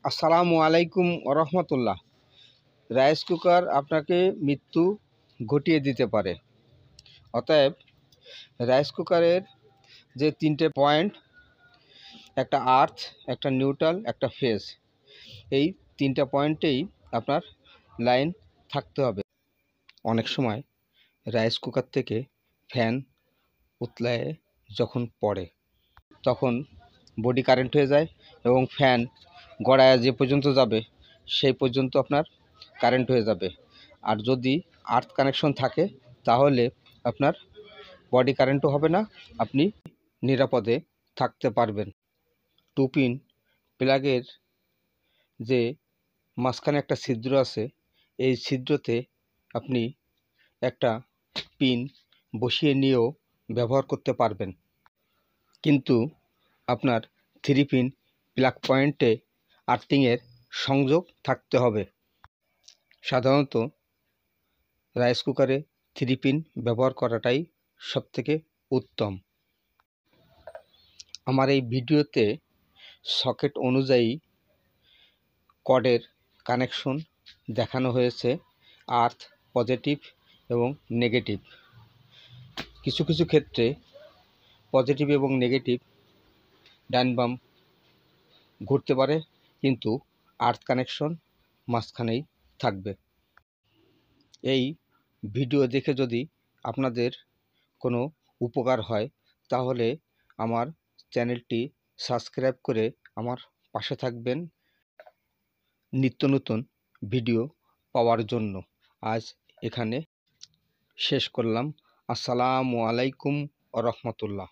আসসালামু আলাইকুম রহমতুল্লাহ। Rice cooker আপনাকে মৃত্যু ঘটিয়ে দিতে পারে। অতএব রাইস কুকারের যে তিনটে পয়েন্ট, একটা আর্থ, একটা নিউট্রাল, একটা ফেজ, এই তিনটা পয়েন্টেই আপনার লাইন থাকতে হবে। অনেক সময় রাইস কুকার থেকে ফ্যান উতলায় যখন পড়ে তখন বডি কারেন্ট হয়ে যায় এবং ফ্যান গড়ায় যে পর্যন্ত যাবে সেই পর্যন্ত আপনার কারেন্ট হয়ে যাবে। আর যদি আর্থ কানেকশন থাকে তাহলে আপনার বডি কারেন্টও হবে না, আপনি নিরাপদে থাকতে পারবেন। টু পিন প্লাগের যে মাঝখানে একটা ছিদ্র আছে, এই ছিদ্রতে আপনি একটা পিন বসিয়ে নিয়েও ব্যবহার করতে পারবেন, কিন্তু আপনার 3 পিন প্লাগ পয়েন্টে আর্থিংয়ের সংযোগ থাকতে হবে। সাধারণত রাইস কুকারে 3 পিন ব্যবহার করাটাই সবথেকে উত্তম। আমার এই ভিডিওতে সকেট অনুযায়ী কর্ডের কানেকশন দেখানো হয়েছে, আর্থ, পজিটিভ এবং নেগেটিভ। কিছু কিছু ক্ষেত্রে পজিটিভ এবং নেগেটিভ ডান বাম ঘুরতে পারে, কিন্তু আর্থ কানেকশন মাঝখানেই থাকবে। এই ভিডিও দেখে যদি আপনাদের কোনো উপকার হয় তাহলে আমার চ্যানেলটি সাবস্ক্রাইব করে আমার পাশে থাকবেন নিত্য নতুন ভিডিও পাওয়ার জন্য। আজ এখানে শেষ করলাম। আসসালামু আলাইকুম রহমতুল্লাহ।